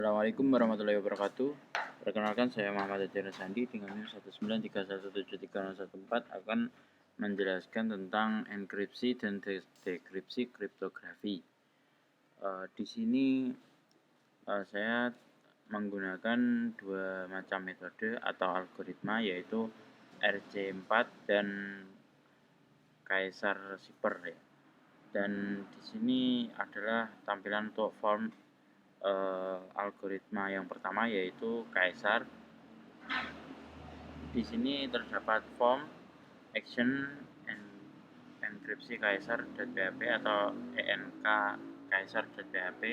Assalamualaikum warahmatullahi wabarakatuh. Perkenalkan, saya Muhammad Adrian Sandi dengan NIM 193173014 akan menjelaskan tentang enkripsi dan dekripsi kriptografi. Di sini saya menggunakan dua macam metode atau algoritma, yaitu RC4 dan Caesar Shipper ya. Dan di sini adalah tampilan untuk form algoritma yang pertama, yaitu Caesar. Di sini terdapat form action enkripsi Caesar.php atau ENK Caesar.php,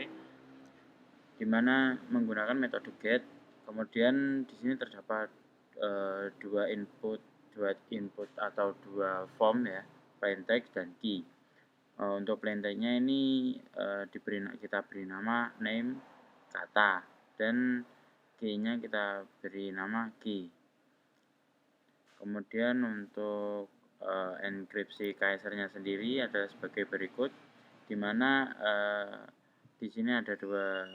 di mana menggunakan metode get. Kemudian di sini terdapat dua input atau dua form ya, plain text dan key. Untuk plain text-nya ini kita beri nama name kata, dan key-nya kita beri nama key. Kemudian untuk enkripsi Caesar-nya sendiri adalah sebagai berikut, di mana di sini ada dua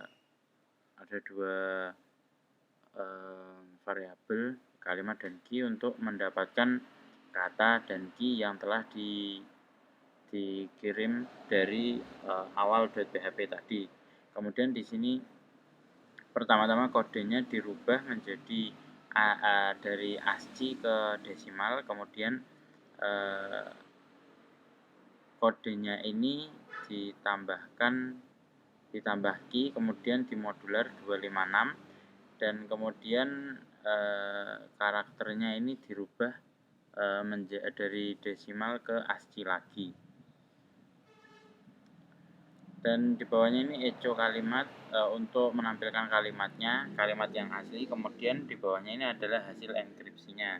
variabel kalimat dan key untuk mendapatkan kata dan key yang telah dikirim dari awal.php tadi. Kemudian di sini pertama-tama kodenya dirubah menjadi dari ASCII ke desimal, kemudian kodenya ini ditambah key, kemudian dimodular 256, dan kemudian karakternya ini dirubah dari desimal ke ASCII lagi. Dan di bawahnya ini echo kalimat untuk menampilkan kalimat yang asli. Kemudian di bawahnya ini adalah hasil enkripsinya.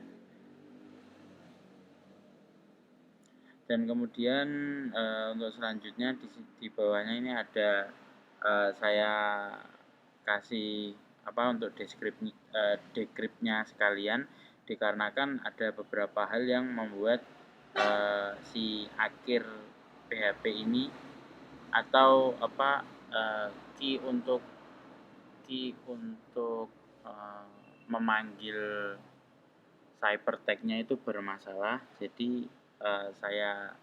Dan kemudian untuk selanjutnya di bawahnya ini ada saya kasih untuk dekripnya sekalian, dikarenakan ada beberapa hal yang membuat si akhir PHP ini atau key untuk memanggil ciphertext-nya itu bermasalah. Jadi saya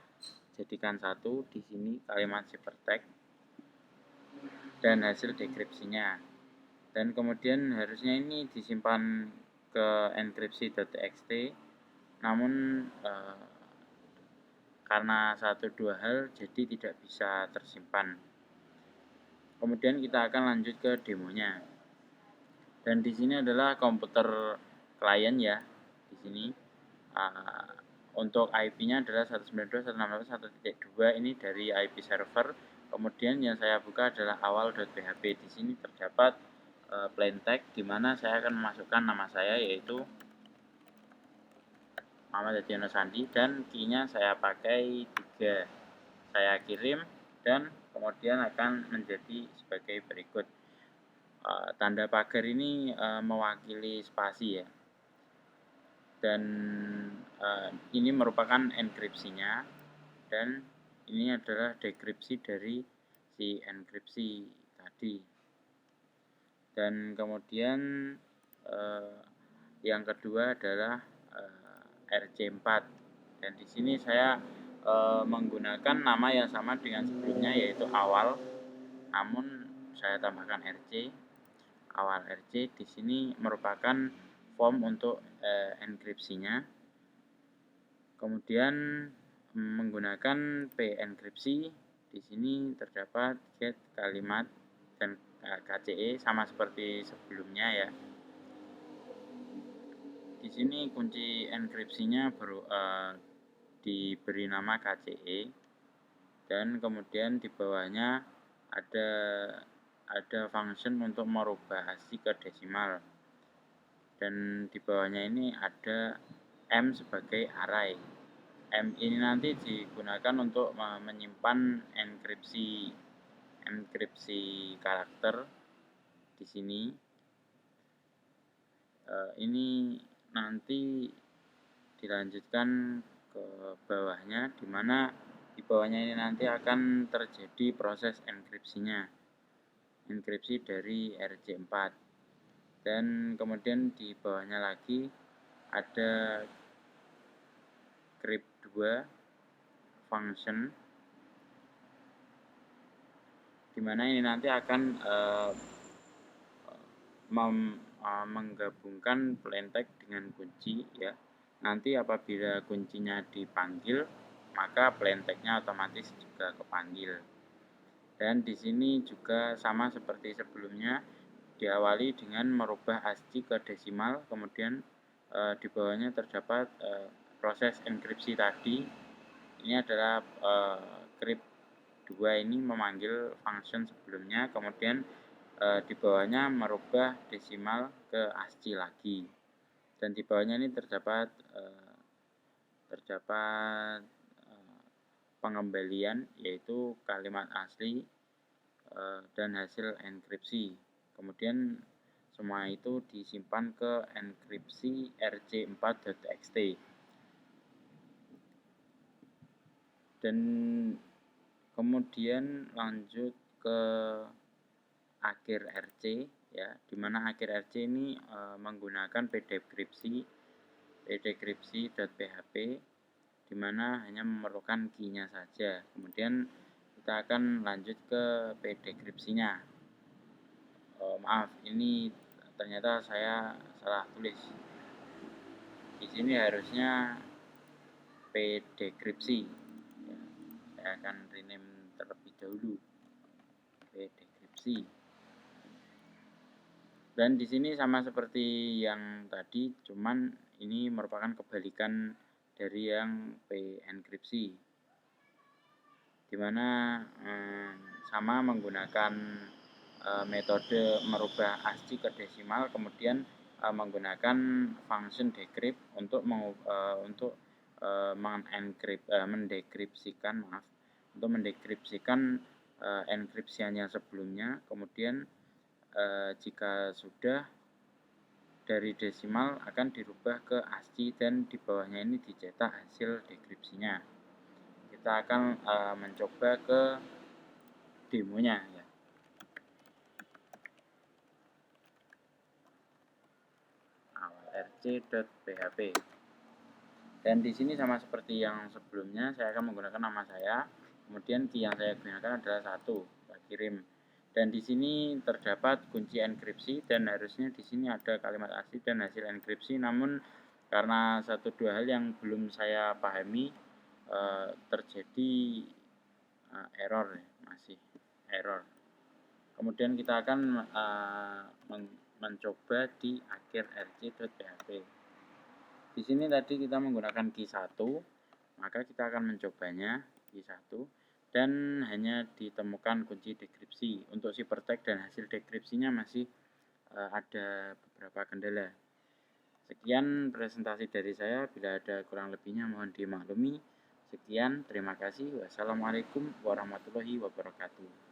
jadikan satu di sini kalimat ciphertext dan hasil dekripsinya. Dan kemudian harusnya ini disimpan ke enkripsi.txt, namun karena satu dua hal jadi tidak bisa tersimpan. Kemudian kita akan lanjut ke demonya. Dan di sini adalah komputer klien ya. Di sini untuk IP-nya adalah 192.168.1.2, ini dari IP server. Kemudian yang saya buka adalah awal.php. Di sini terdapat plain text, di mana saya akan memasukkan nama saya, yaitu Muhammad Adrian Sandi, dan key-nya saya pakai 3. Saya kirim dan kemudian akan menjadi sebagai berikut. Tanda pagar ini mewakili spasi ya. Dan ini merupakan enkripsinya, dan ini adalah dekripsi dari si enkripsi tadi. Dan kemudian yang kedua adalah RC4, dan di sini saya menggunakan nama yang sama dengan sebelumnya, yaitu awal, namun saya tambahkan RC. Awal RC di sini merupakan form untuk enkripsinya. Kemudian menggunakan p-enkripsi, di sini terdapat get kalimat dan KCE sama seperti sebelumnya ya. Di sini kunci enkripsinya diberi nama KCE, dan kemudian di bawahnya ada function untuk merubah ASCII ke desimal, dan di bawahnya ini ada M sebagai array. M ini nanti digunakan untuk menyimpan enkripsi karakter di sini. Ini nanti dilanjutkan ke bawahnya, di mana di bawahnya ini nanti akan terjadi proses enkripsinya. enkripsi dari RC4. Dan kemudian di bawahnya lagi ada crypt2 function, dimana ini nanti akan menggabungkan plaintext dengan kunci ya. Nanti apabila kuncinya dipanggil, maka plaintextnya otomatis juga kepanggil. Dan di sini juga sama seperti sebelumnya, diawali dengan merubah ASCII ke desimal, kemudian di bawahnya terdapat proses enkripsi tadi. Ini adalah crypt2 ini memanggil function sebelumnya, kemudian di bawahnya merubah desimal ke ASCII lagi. Dan di bawahnya ini terdapat pengembalian, yaitu kalimat asli dan hasil enkripsi. Kemudian semua itu disimpan ke enkripsi rc4.txt. Dan kemudian lanjut ke akhir RC ya, dimana akhir RC ini menggunakan pdkripsi.php, dimana hanya memerlukan key-nya saja. Kemudian kita akan lanjut ke pdkripsinya. Maaf, ini ternyata saya salah tulis. Di sini harusnya pdkripsi. Ya, saya akan rename terlebih dahulu pdkripsi. Dan di sini sama seperti yang tadi, cuman ini merupakan kebalikan dari yang penkripsi, dimana sama menggunakan metode merubah ASCII ke desimal, kemudian menggunakan function decrypt untuk mendekripsikan enkripsiannya sebelumnya. Kemudian jika sudah, dari desimal akan dirubah ke ASCII dan di bawahnya ini dicetak hasil dekripsinya. Kita akan mencoba ke demonya ya. rc.php. Dan di sini sama seperti yang sebelumnya, saya akan menggunakan nama saya. Kemudian key yang saya gunakan adalah 1, saya kirim. Dan di sini terdapat kunci enkripsi, dan harusnya di sini ada kalimat asli dan hasil enkripsi. Namun karena 1-2 hal yang belum saya pahami, terjadi error, masih error. Kemudian kita akan mencoba di akhir rc.php. Di sini tadi kita menggunakan key 1, maka kita akan mencobanya key 1. Dan hanya ditemukan kunci dekripsi. Untuk ciphertext dan hasil dekripsinya masih ada beberapa kendala. Sekian presentasi dari saya, bila ada kurang lebihnya mohon dimaklumi. Sekian, terima kasih. Wassalamualaikum warahmatullahi wabarakatuh.